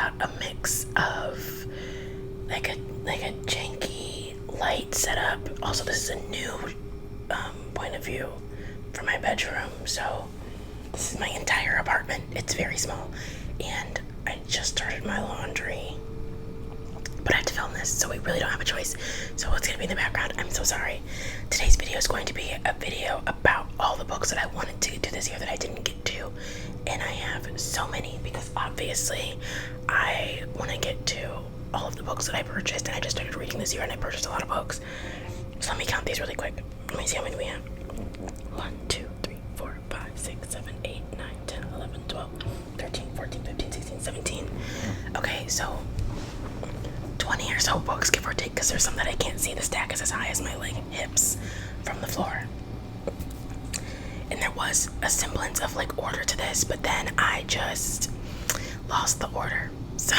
got a mix of like a janky light setup. Also, this is a new point of view for my bedroom, so this is my entire apartment. It's very small, and I just started my laundry, but I have to film this, so we really don't have a choice. So what's gonna be in the background? I'm so sorry. Today's video is going to be a video about all the books that I wanted to get to this year that I didn't get to, and I have so many because obviously I want to get to all of the books that I purchased, and I just started reading this year and I purchased a lot of books. So let me count these really quick. Let me see how many we have. 1, 2, 3, 4, 5, 6, 7, 8, 9, 10, 11, 12, 13, 14, 15, 16, 17. Okay, so 20 or so books, give or take, because there's some that I can't see. The stack is as high as my hips from the floor. And there was a semblance of order to this, but then I just lost the order. So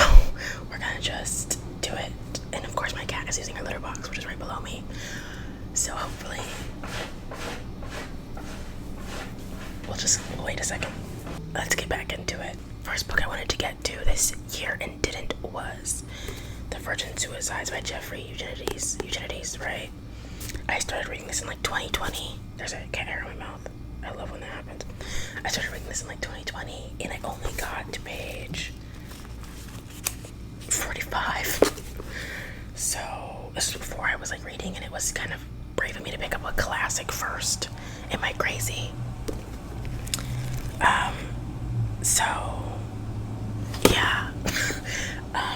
we're gonna just do it. And of course my cat is using her litter box, which is right below me. So hopefully we'll just wait a second. Let's get back into it. First book I wanted to get to this year and didn't was The Virgin Suicides by Jeffrey Eugenides, right? I started reading this in 2020. There's a cat hair in my mouth. I love when that happens. I started reading this in 2020 and I only got to page 45. So this was before I was reading, and it was kind of brave of me to pick up a classic first. Am I crazy? So yeah.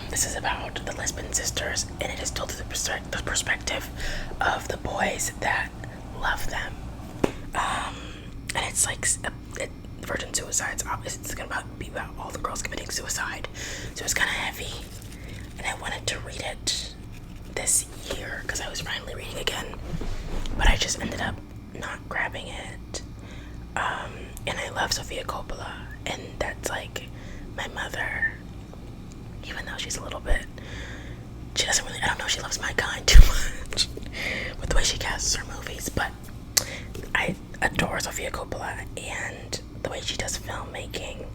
This is about the Lisbon sisters, and it is told through the perspective of the boys that love them. And it's Virgin Suicides. It's gonna be about all the girls committing suicide. So it's kind of heavy, and I wanted to read it this year because I was finally reading again, but I just ended up not grabbing it. And I love Sofia Coppola, and that's my mother, even though she's a little bit, she doesn't really, I don't know, she loves my kind too much with the way she casts her movies, but I adore Sofia Coppola and the way she does filmmaking,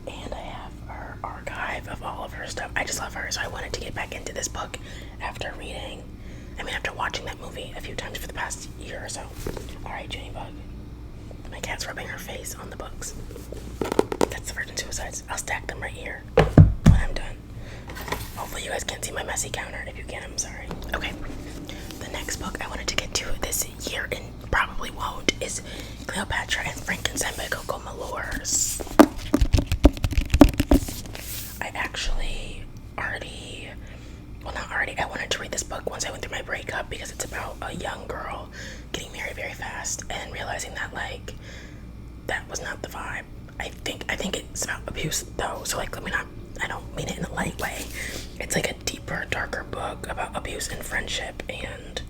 and I have her archive of all of her stuff. I just love her, so I wanted to get back into this book after watching that movie a few times for the past year or so. Alright, Junebug. My cat's rubbing her face on the books. That's The Virgin Suicides. I'll stack them right here when I'm done. Hopefully you guys can't see my messy counter. If you can, I'm sorry. Okay, the next book I wanted to get to this year and probably won't is Cleopatra and Frankenstein by Coco Malors. I actually I wanted to read this book once I went through my breakup because it's about a young girl getting married very fast and realizing that that was not the vibe. I think it's about abuse though, so I don't mean it in a light way. It's a deeper, darker book about abuse and friendship, and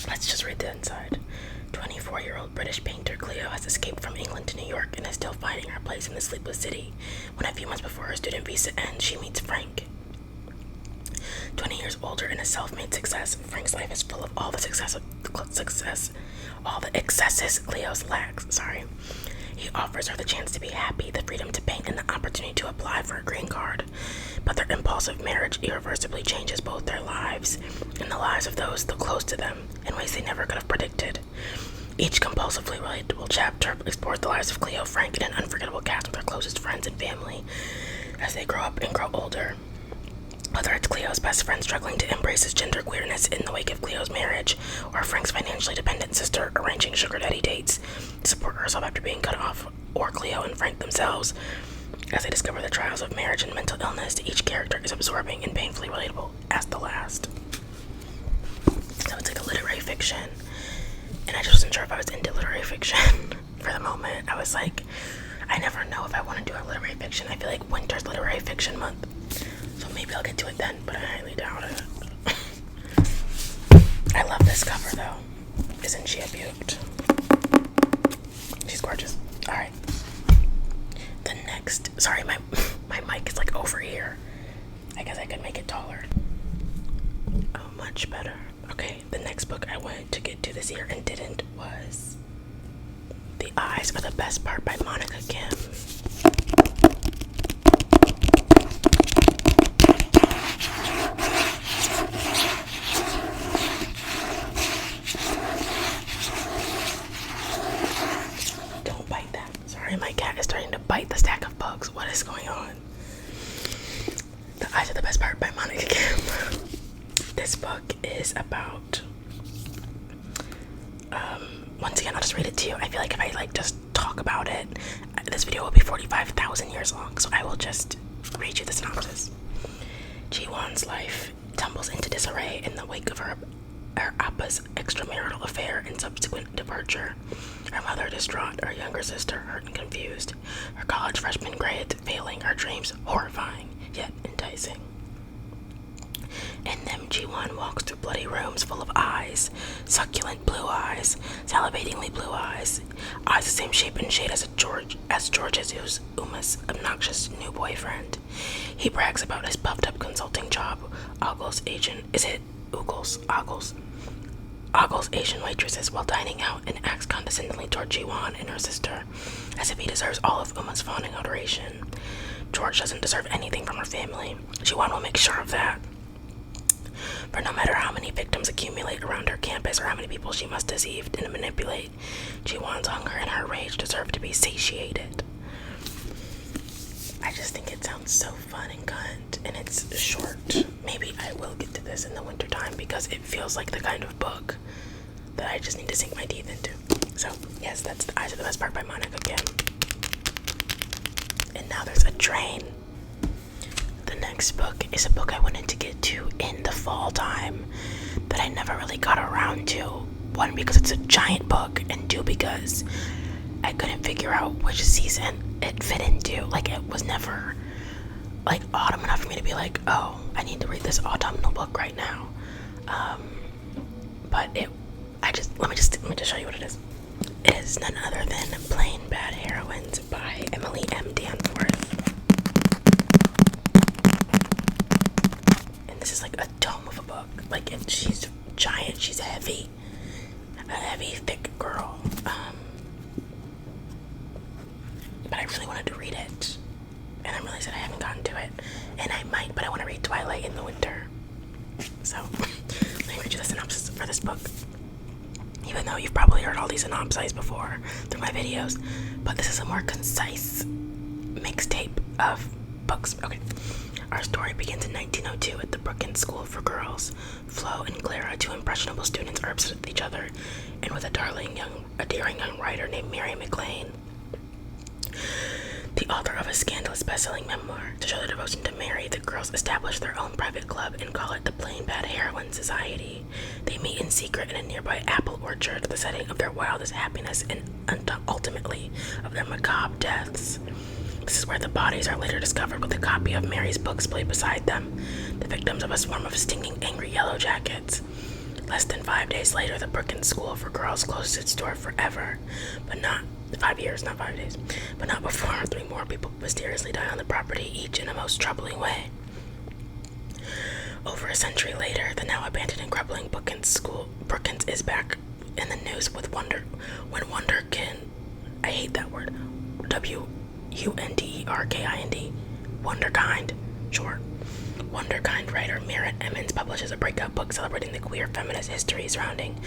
let's just read the inside. 24-year-old British painter Cleo has escaped from England to New York and is still finding her place in the sleepless city when a few months before her student visa ends, she meets Frank. 20 years older and a self-made success, Frank's life is full of all the excesses Cleo's lacks. He offers her the chance to be happy, the freedom to paint, and the opportunity to apply for a green card. But their impulsive marriage irreversibly changes both their lives and the lives of those close to them in ways they never could have predicted. Each compulsively relatable chapter explores the lives of Cleo, Frank, and an unforgettable cast of their closest friends and family as they grow up and grow older. Whether it's Cleo's best friend struggling to embrace his gender queerness in the wake of Cleo's marriage, or Frank's financially dependent sister arranging sugar daddy dates to support herself after being cut off, or Cleo and Frank themselves as they discover the trials of marriage and mental illness, each character is absorbing and painfully relatable as the last. So it's a literary fiction, and I just wasn't sure if I was into literary fiction for the moment. I was I never know if I want to do a literary fiction. I feel like winter's literary fiction month, so maybe I'll get to it then, but I highly doubt it. I love this cover though. Isn't she a beaut? She's gorgeous. Alright. The next, sorry, my mic is over here. I guess I could make it taller. Oh, much better. Okay, the next book I wanted to get to this year and didn't was The Eyes Are the Best Part by Monica Kim. is going on? The Eyes Are the Best Part by Monte. This book is about, once again, I'll just read it to you. I feel like if I just talk about it, this video will be 45,000 years long, so I will just read you the synopsis. Ji-won's life tumbles into disarray in the wake of her appa's extramarital affair and subsequent departure. Her mother distraught, her younger sister hurt and confused, her college freshman grades failing, her dreams horrifying yet enticing. In them, Ji-won walks through bloody rooms full of eyes, succulent blue eyes, salivatingly blue eyes the same shape and shade as George's Uma's obnoxious new boyfriend. He brags about his puffed-up consulting job, Ogle's Asian waitresses while dining out, and acts condescendingly toward Ji-won and her sister, as if he deserves all of Uma's fawning adoration. George doesn't deserve anything from her family. Ji-won will make sure of that. For no matter how many victims accumulate around her campus or how many people she must deceive and manipulate, Ji-won's hunger and her rage deserve to be satiated. I just think it sounds so fun and cunt, and it's short. Maybe I will get to this in the wintertime because it feels like the kind of book that I just need to sink my teeth into. So, yes, that's The Eyes Are the Best Part by Monica Kim. And now there's a train. The next book is a book I wanted to get to in the fall time that I never really got around to. One, because it's a giant book, and two, because I couldn't figure out which season it fit into. Like, it was never like autumn enough for me to be like, oh, I need to read this autumnal book right now. But let me just show you what it is. It is none other than Plain Bad Heroines by Emily M. Danforth. And this is like a tome of a book. Like, she's giant, she's heavy. A heavy, thick girl. But I really wanted to read it. And I'm really sad I haven't gotten to it. And I might, but I want to read Twilight in the winter. So, let me read you the synopsis for this book. Even though you've probably heard all these synopses before through my videos. But this is a more concise mixtape of books. Okay. Our story begins in 1902 at the Brookings School for Girls. Flo and Clara, two impressionable students, are obsessed with each other and with a daring young writer named Mary McLean, the author of a scandalous best-selling memoir. To show their devotion to Mary, the girls establish their own private club and call it the Plain Bad Heroine Society. They meet in secret in a nearby apple orchard, the setting of their wildest happiness and ultimately of their macabre deaths. This is where the bodies are later discovered with a copy of Mary's books played beside them, the victims of a swarm of stinging, angry yellow jackets. Less than 5 days later, the Brookings School for Girls closes its door forever, but not 5 years, not 5 days, but not before 3 more people mysteriously die on the property, each in a most troubling way. Over a century later, the now abandoned and crumbling Brookings is back in the news with I hate that word, Wunderkind, Wunderkind, short. Wunderkind writer Merritt Emmons publishes a breakout book celebrating the queer feminist history surrounding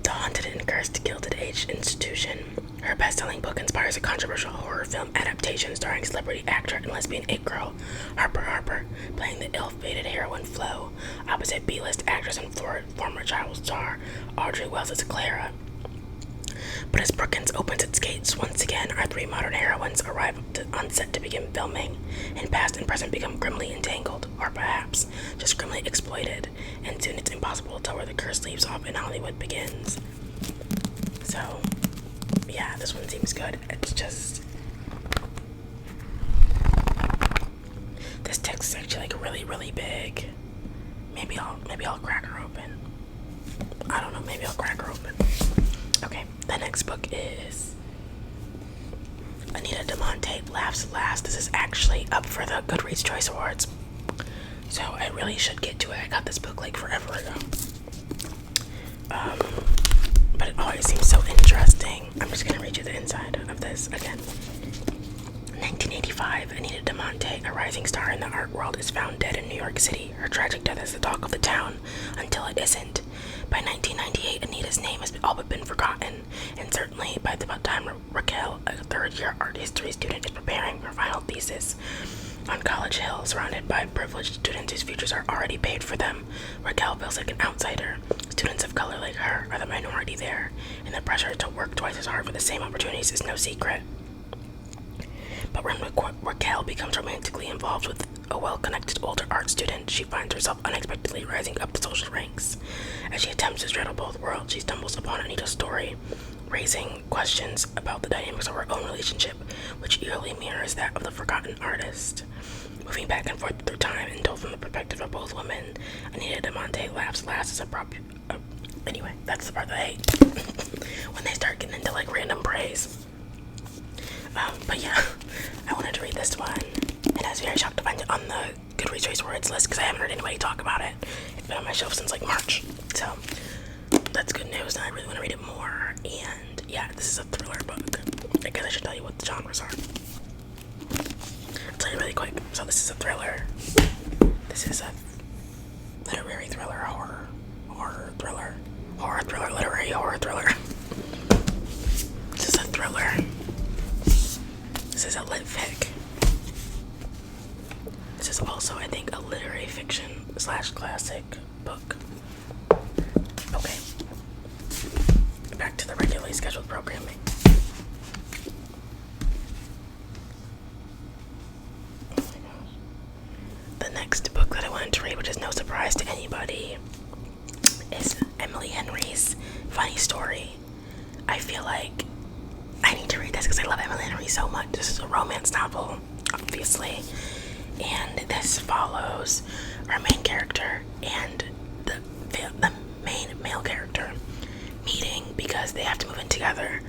the haunted and cursed Gilded Age institution. Her best-selling book inspires a controversial horror film adaptation starring celebrity actor and lesbian it-girl Harper, playing the ill-fated heroine Flo, opposite B-list actress and former child star Audrey Wells as Clara. But as Brookings opens its gates once again, our 3 modern heroines arrive on set to begin filming, and past and present become grimly entangled, or perhaps just grimly exploited, and soon it's impossible to tell where the curse leaves off and Hollywood begins. So, yeah, this one seems good. It's just, this text is actually like really, really big. Maybe I'll crack her open. I don't know, maybe I'll crack her open. Okay, the next book is Anita de Monte, Laughs Last. This is actually up for the Goodreads Choice Awards, so I really should get to it. I got this book like forever ago, but it always seems so interesting. I'm just gonna read you the inside of this again. 1985, Anita de Monte, a rising star in the art world, is found dead in New York City. Her tragic death is the talk of the town until it isn't. By 1998, Anita's name has all but been forgotten, and certainly by the time Raquel, a third-year art history student, is preparing her final thesis on College Hill, surrounded by privileged students whose futures are already paid for them, Raquel feels like an outsider. Students of color like her are the minority there, and the pressure to work twice as hard for the same opportunities is no secret. But when Raquel becomes romantically involved with a well-connected older art student, she finds herself unexpectedly rising up the social ranks. As she attempts to straddle both worlds, she stumbles upon Anita's story, raising questions about the dynamics of her own relationship, which eerily mirrors that of the forgotten artist. Moving back and forth through time and told from the perspective of both women, Anita de Monte laughs last as a anyway, that's the part that I hate. When they start getting into like random praise. But yeah, I wanted to read this one, and I was very shocked to find it on the Goodreads Choice Words list because I haven't heard anybody talk about it. It's been on my shelf since like March, so that's good news, and I really want to read it more. And yeah, this is a thriller book. I guess I should tell you what the genres are. I'll tell you really quick. So this is a thriller. This is a literary thriller, horror thriller, literary horror thriller. This is a thriller. This is a lit fic. This is also, I think, a literary fiction / classic book. Okay. Back to the regularly scheduled programming. Oh my gosh. The next book that I wanted to read, which is no surprise to anybody, is Emily Henry's Funny Story. I feel like I need to read this because I love Emily Henry so much. This is a romance novel, obviously, and this follows our main character and the main male character meeting because they have to move in together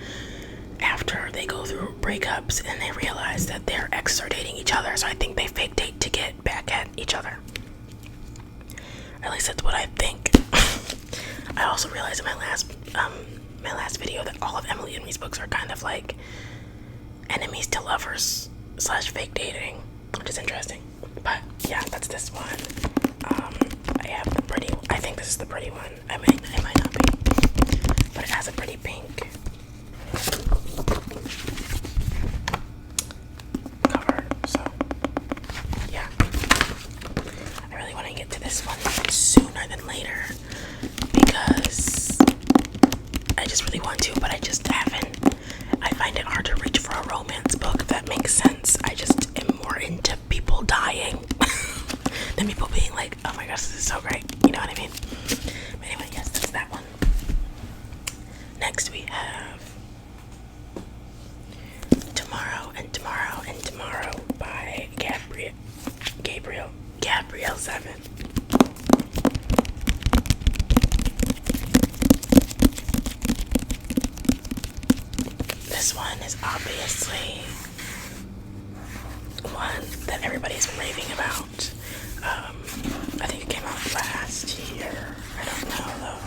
after they go through breakups and they realize that their exes are dating each other. So I think they fake date to get back at each other. At least that's what I think. I also realized in my last video that all of Emily Henry's books are kind of like enemies to lovers / fake dating, which is interesting. But yeah, that's this one. I have the pretty. I think this is the pretty one. I might not be, but it has a pretty pink cover. So yeah, I really want to get to this one sooner than later because I just really want to, but I just haven't. I find it hard to reach for a romance book, if that makes sense. I just am more into people dying than people being like, oh my gosh, this is so great. You know what I mean? But anyway, yes, that's that one. Next we have Tomorrow and Tomorrow and Tomorrow by Gabrielle 7. This one is obviously one that everybody's been raving about. I think it came out last year. I don't know though.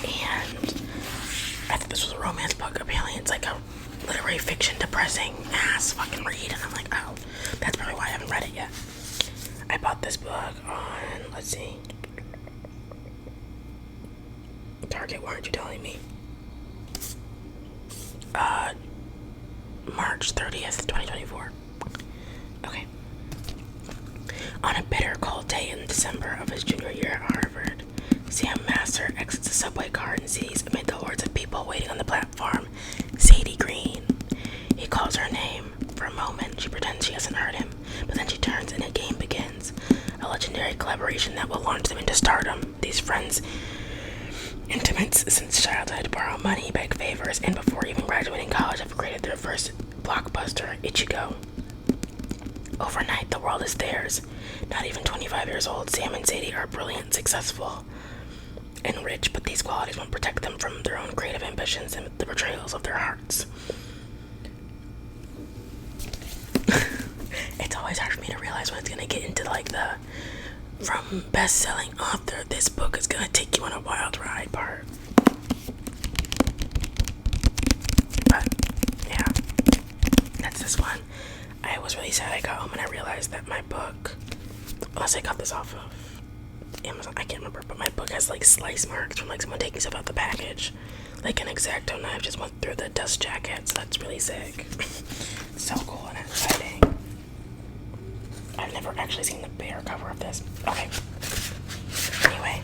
And I thought this was a romance book. Apparently it's like a literary fiction, depressing ass fucking read. And I'm like, oh, that's probably why I haven't read it yet. I bought this book on, let's see, Target, why aren't you telling me? March 30th, 2024. Okay. On a bitter cold day in December of his junior year at Harvard, Sam Master exits a subway car and sees, amid the hordes of people waiting on the platform, Sadie Green. He calls her name. For a moment, she pretends she hasn't heard him, but then she turns and a game begins. A legendary collaboration that will launch them into stardom. These friends, intimates since childhood, borrow money, beg favors, and before even graduating college have created their first blockbuster, Ichigo. Overnight, the world is theirs. Not even 25 years old, Sam and Sadie are brilliant, successful, and rich, but these qualities won't protect them from their own creative ambitions and the betrayals of their hearts. It's always hard for me to realize when it's going to get into like the from best-selling author, this book is going to take you on a wild ride part. But yeah, that's this one. I was really sad I got home and I realized that my book, unless I got this off of Amazon, I can't remember, but my book has like slice marks from like someone taking stuff out the package. Like an X-Acto knife just went through the dust jacket, so that's really sick. So cool and exciting. I've never actually seen the bare cover of this. Okay. Anyway.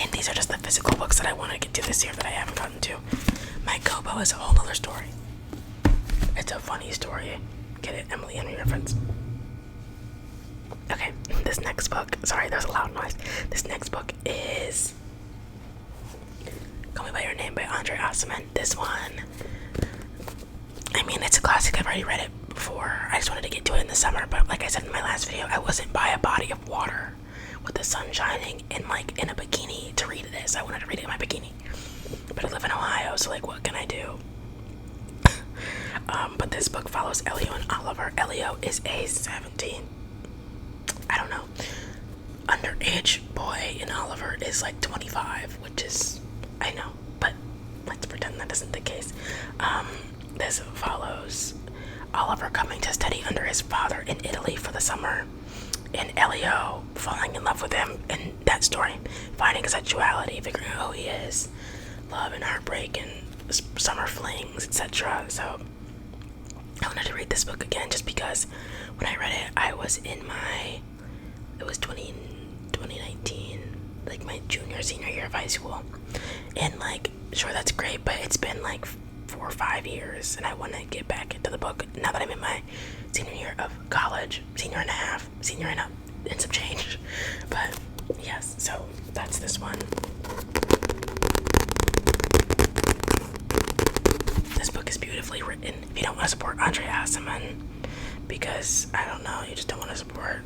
And these are just the physical books that I want to get to this year that I haven't gotten to. My Kobo is a whole other story. It's a funny story. Get it? Emily Henry reference. Okay, this next book, sorry, there's a loud noise. This next book is Call Me By Your Name by Rae-SMR. This one, I mean, it's a classic. I've already read it before. I just wanted to get to it in the summer, but like I said in my last video, I wasn't by a body of water with the sun shining and like in a bikini to read this. I wanted to read it in my bikini, but I live in Ohio, so like what can I do? But this book follows Elio and Oliver. Elio is a 17, I don't know, underage boy, and Oliver is like 25, which is, I know, but let's pretend that isn't the case. This follows Oliver coming to study under his father in Italy for the summer, and Elio falling in love with him in that story, finding his sexuality, figuring out who he is, love and heartbreak and summer flings, etc. So I wanted to read this book again just because when I read it, I was in it was 2019, like my senior year of high school. And like, sure, that's great, but it's been like 4 or 5 years, and I want to get back into the book now that I'm in my senior year of college, senior and a half, senior and some change. But yes, so that's this one. This book is beautifully written. If you don't want to support Rae-SMR because, I don't know, you just don't want to support,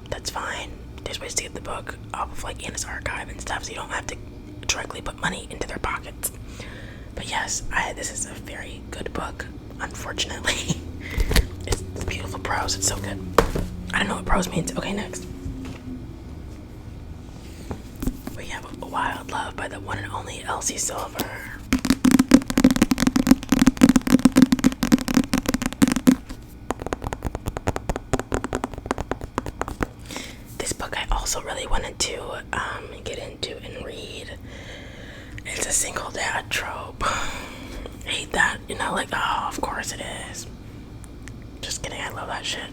that's fine. There's ways to get the book off of like Anita's archive and stuff, so you don't have to directly put money into their pockets. But yes, this is a very good book, unfortunately. It's beautiful prose, it's so good. I don't know what prose means. Okay, next. We have A Wild Love by the one and only Elsie Silver. This book I also really wanted to get into and read. It's a single dad trope. I hate that, you know, like, oh, of course it is. Just kidding, I love that shit.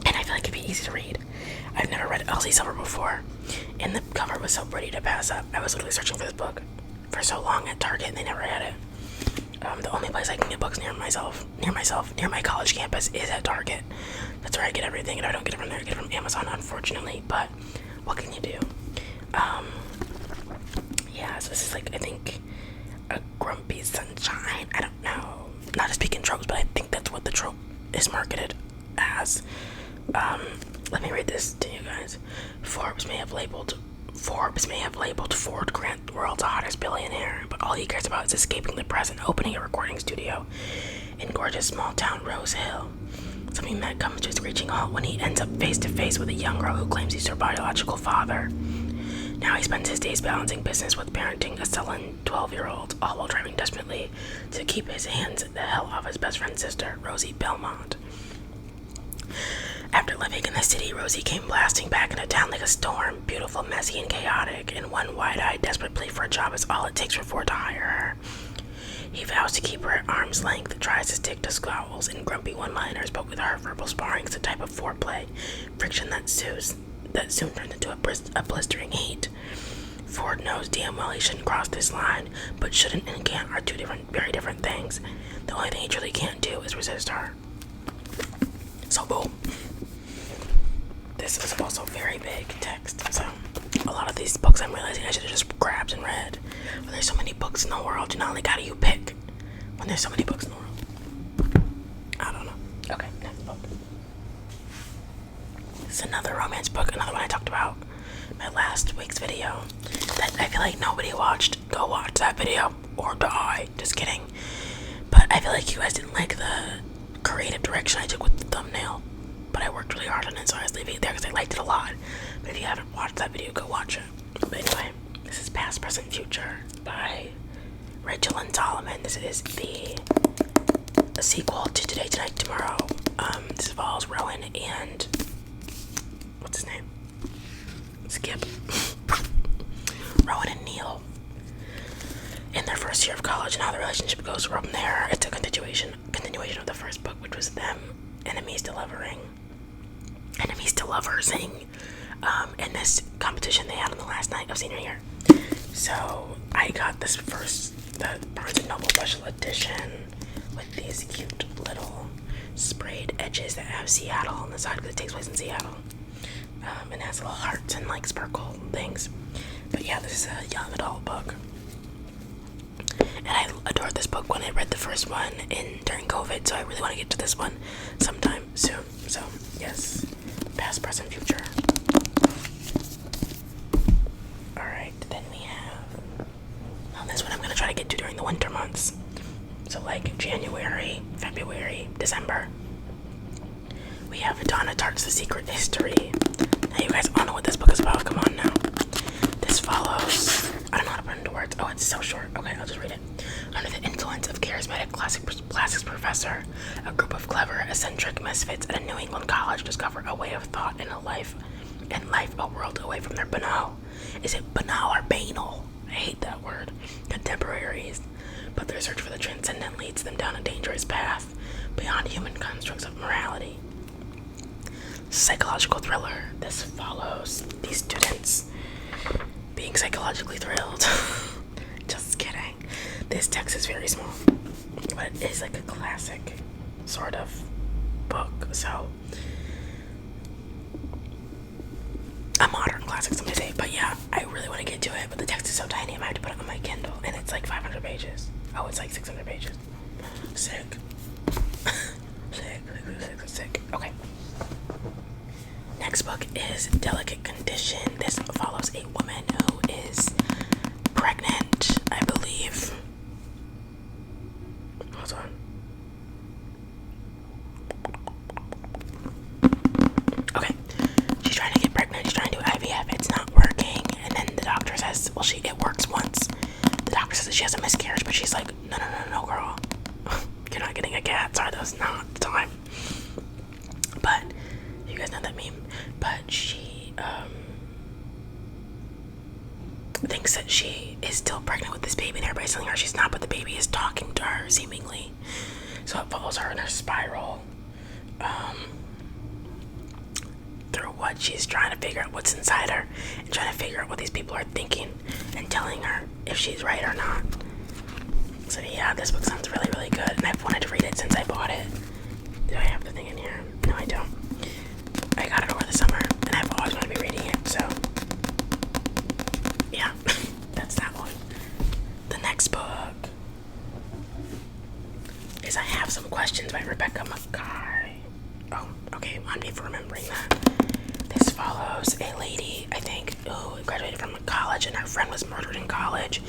And I feel like it'd be easy to read. I've never read Elsie Silver before, and the cover was so pretty to pass up. I was literally searching for this book for so long at Target, and they never had it. The only place I can get books near my college campus is at Target. That's where I get everything, and if I don't get it from there, I get it from Amazon, unfortunately. But what can you do? Yeah, so this is like, I think, a grumpy sunshine. I don't know. Not to speak in tropes, but I think that's what the trope is marketed as. Let me read this to you guys. Forbes may have labeled Ford Grant the world's hottest billionaire, but all he cares about is escaping the press and opening a recording studio in gorgeous small town Rose Hill. Something that comes to its reaching halt when he ends up face to face with a young girl who claims he's her biological father. Now he spends his days balancing business with parenting a sullen 12-year-old, all while driving desperately to keep his hands the hell off his best friend's sister, Rosie Belmont. After living in the city, Rosie came blasting back into town like a storm, beautiful, messy, and chaotic, and one wide-eyed, desperate plea for a job is all it takes for Ford to hire her. He vows to keep her at arm's length, tries to stick to scowls and grumpy one-liners, but with her, verbal sparring is a type of foreplay, friction that soon turns into a blistering heat. Ford knows damn well he shouldn't cross this line, but shouldn't and can't are two very different things. The only thing he truly can't do is resist her. So boom. This is also very big text, so a lot of these books I'm realizing I should have just grabbed and read. But there's so many books in the world, you not only gotta you pick when there's so many books in the world. I don't know. Okay, next book. This is another romance book, another one I talked about in my last week's video that I feel like nobody watched. Go watch that video or die. Just kidding. But I feel like you guys didn't like the creative direction I took with the thumbnail. But I worked really hard on it, so I was leaving it there because I liked it a lot. But if you haven't watched that video, go watch it. But anyway, this is Past, Present, Future by Rachel and Solomon. This is the a sequel to Today, Tonight, Tomorrow. This follows Rowan and what's his name? Skip. Rowan and Neil in their first year of college and how the relationship goes from there. It's a continuation of the first book, which was them enemies to lovers in this competition they had on the last night of senior year. So I got the Barnes & Noble special edition with these cute little sprayed edges that have Seattle on the side because it takes place in Seattle. And has little hearts and like sparkle things. But yeah, this is a young adult book. And I adored this book when I read the first one during COVID, so I really want to get to this one sometime soon. So yes, past, present, future. Alright, then we have this one I'm going to try to get to during the winter months. So like January, February, December. We have Donna Tartt's The Secret History. Now you guys all know what this book is about. Come on now. This follows... I don't know how to put it into words. Oh, it's so short. Okay, I'll just read it. Under the influence of charismatic classics professor, a group of clever, eccentric misfits at a New England college discover a way of thought and life a world away from their banal. Is it banal or banal? I hate that word. Contemporaries. But their search for the transcendent leads them down a dangerous path beyond human constructs of morality. Psychological thriller. This follows these students being psychologically thrilled. Just kidding. This text is very small, but it is like a classic sort of book. So a modern classic, some may say. But yeah, I really want to get to it, but the text is so tiny I might have to put it on my Kindle, and it's like 500 pages. Oh, it's like 600 pages. Sick. Sick. Okay. Next book is Delicate Condition. This follows a woman who is pregnant, I believe. Hold on. Okay. She's trying to get pregnant. She's trying to do IVF. It's not working. And then the doctor says, well, it works once. The doctor says that she has a miscarriage, but she's like, no, girl. You're not getting a cat. Sorry, that's not the time. But you guys know that meme. But she thinks that she is still pregnant with this baby, and everybody's telling her she's not, but the baby is talking to her, seemingly. So it follows her in her spiral through what she's trying to figure out what's inside her, and trying to figure out what these people are thinking, and telling her if she's right or not. So yeah, this book sounds really, really good, and I've wanted to read it since I bought it. Do I have the thing in here? No, I don't. I got it over the summer, and I've always wanted to be reading it, so yeah, that's that one. The next book is I Have Some Questions by Rebecca Makkai. Oh, okay, on me for remembering that. This follows a lady, I think, who graduated from college, and her friend was murdered in college,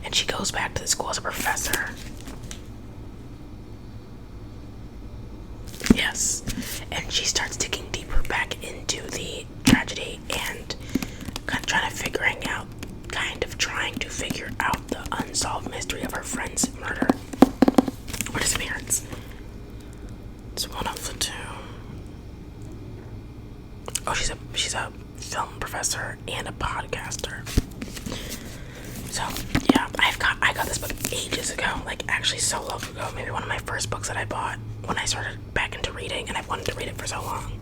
and she goes back to the school as a professor. Yes, and she starts digging deeper back into the tragedy and trying to figure out the unsolved mystery of her friend's murder or disappearance. It's one of the two. Oh, she's a film professor and a podcaster. So yeah, I got this book ages ago, like actually so long ago. Maybe one of my first books that I bought when I started back into reading, and I've wanted to read it for so long,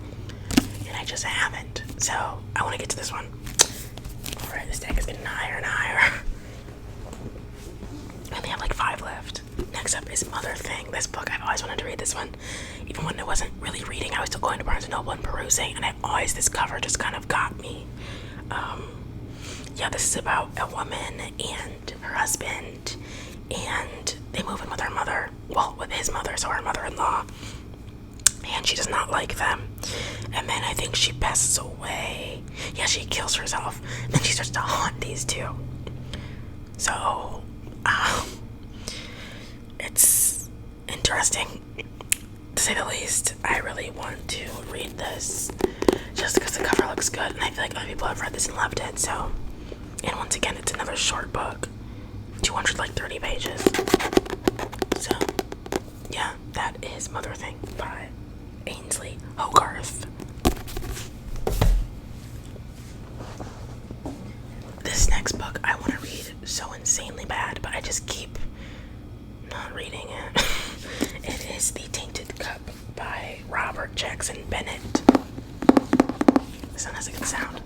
and I just haven't. So I want to get to this one. Alright, this deck is getting higher and higher. I only have like 5 left. Next up is Mother Thing. This book, I've always wanted to read this one. Even when I wasn't really reading, I was still going to Barnes & Noble and perusing, and this cover just kind of got me. Yeah, this is about a woman and her husband, and they move in with her mother, well, with his mother, so her mother-in-law, and she does not like them. And then I think she passes away. Yeah, she kills herself. And then she starts to haunt these two. So, it's interesting, to say the least. I really want to read this just because the cover looks good, and I feel like other people have read this and loved it. So, and once again, it's another short book, 230 pages. So, yeah. that is Mother Thing by Ainsley Hogarth. This next book I want to read so insanely bad, but I just keep not reading it. It is The Tainted Cup by Robert Jackson Bennett. This one has a good sound.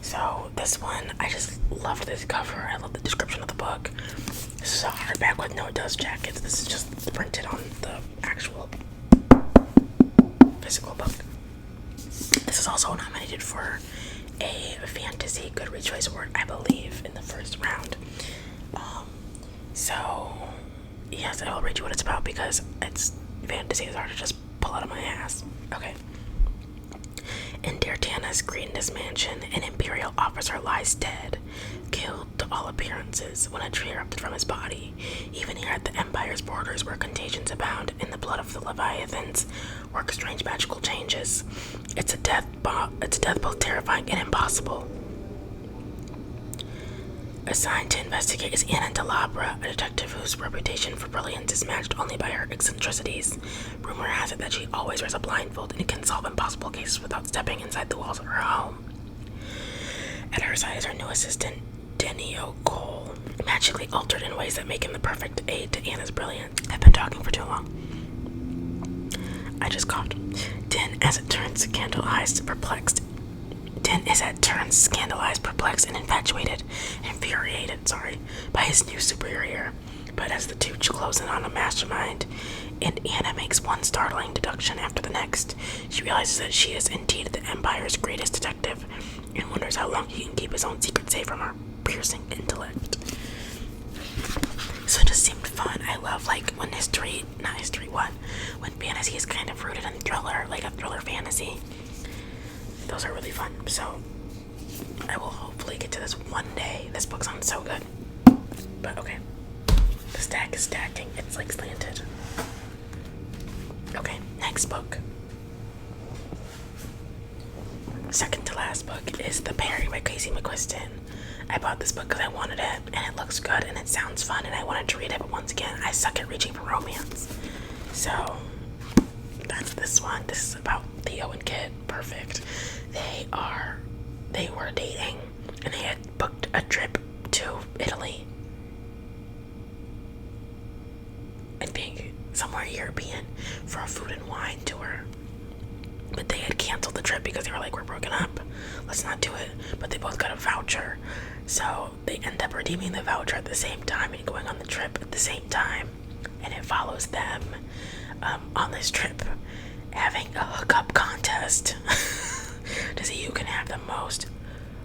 So this one, I just love this cover. I love the description of the book. This is a hardback with no dust jackets. This is just printed on the actual physical book. This is also nominated for a fantasy Goodreads Choice Award, I believe, in the first round. So yes, I will read you what it's about because it's fantasy. It's hard to just pull out of my ass. Okay. In D'Artagnan's greenness mansion, an imperial officer lies dead, killed to all appearances when a tree erupted from his body. Even here at the Empire's borders, where contagions abound in the blood of the Leviathans, work strange magical changes. It's a death both terrifying and impossible. Assigned to investigate is Anita, a detective whose reputation for brilliance is matched only by her eccentricities. Rumor has it that she always wears a blindfold and can solve impossible cases without stepping inside the walls of her home. At her side is her new assistant, Denny O'Cole, magically altered in ways that make him the perfect aid to Anna's brilliance. I've been talking for too long. I just coughed. Den is at turns scandalized, perplexed, and infuriated, by his new superior. But as the two close in on a mastermind, and Anna makes one startling deduction after the next, she realizes that she is indeed the Empire's greatest detective, and wonders how long he can keep his own secret safe from her piercing intellect. So it just seemed fun. I love when when fantasy is kind of rooted in thriller, like a thriller fantasy. Those are really fun. So I will hopefully get to this one day. This book sounds so good. But okay. The stack is stacking. It's slanted. Okay, next book. Second to last book is The Perry by Casey McQuiston. I bought this book because I wanted it, and it looks good, and it sounds fun, and I wanted to read it, but once again, I suck at reaching for romance. So, that's this one. This is about Theo and Kit. Perfect. They were dating, and they had booked a trip to Italy. I think somewhere European for a food and wine tour. But they had canceled the trip because they were like, we're broken up. Let's not do it. But they both got a voucher. So they end up redeeming the voucher at the same time and going on the trip at the same time. And it follows them on this trip having a hookup contest to see who can have the most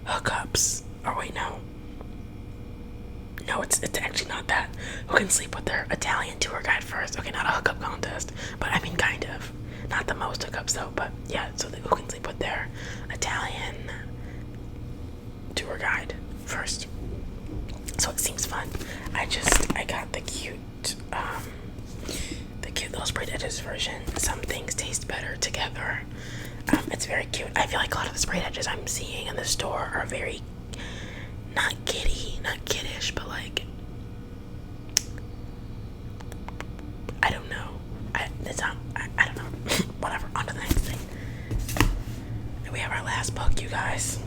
hookups. Or wait, no. No, it's actually not that. Who can sleep with their Italian tour guide first? Okay, not a hookup contest, but I mean kind of. Not the most hookups though, but yeah, so who can sleep with their Italian tour guide first. So it seems fun. I got the cute little sprayed edges version. Some things taste better together. It's very cute. I feel like a lot of the sprayed edges I'm seeing in the store are very not kiddish, but I don't know. I don't know. Whatever. On to the next thing. And we have our last book, you guys.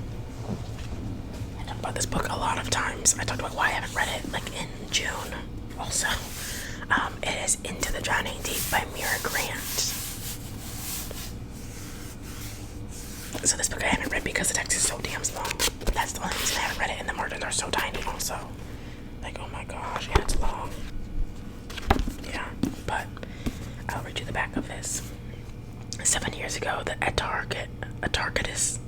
I talked about this book a lot of times. I talked about why I haven't read it, in June. Also, it is Into the Drowning Deep by Mira Grant. So this book I haven't read because the text is so damn small. That's the only reason I haven't read it, and the margins are so tiny also. Oh my gosh, yeah, it's long. Yeah, but I'll read you the back of this. 7 years ago, the Atargatis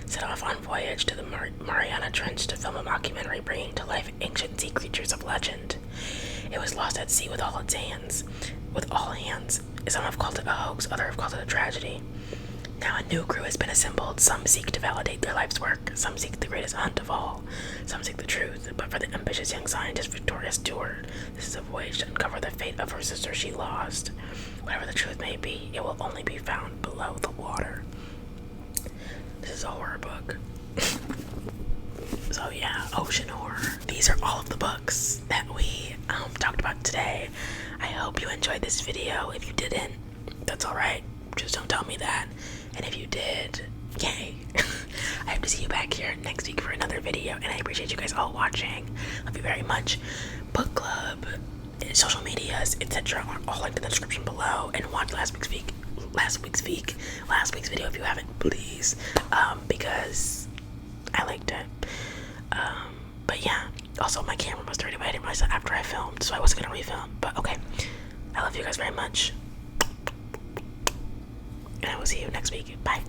set off on voyage to the Mariana Trench to film a mockumentary bringing to life ancient sea creatures of legend. It was lost at sea with all hands. Some have called it a hoax, others have called it a tragedy. Now a new crew has been assembled. Some seek to validate their life's work. Some seek the greatest hunt of all. Some seek the truth. But for the ambitious young scientist Victoria Stewart, this is a voyage to uncover the fate of her sister she lost. Whatever the truth may be, it will only be found below the water. is a horror book. So yeah, ocean horror. These are all of the books that we talked about today. I hope you enjoyed this video. If you didn't, that's alright. Just don't tell me that. And if you did, yay. I hope to see you back here next week for another video, and I appreciate you guys all watching. Love you very much. Book club, social medias, etc. are all linked in the description below. And watch last week's video if you haven't, please. Because I liked it. But yeah, also my camera was dirty, but I didn't realize that after I filmed, so I wasn't gonna refilm. But okay, I love you guys very much, and I will see you next week. Bye.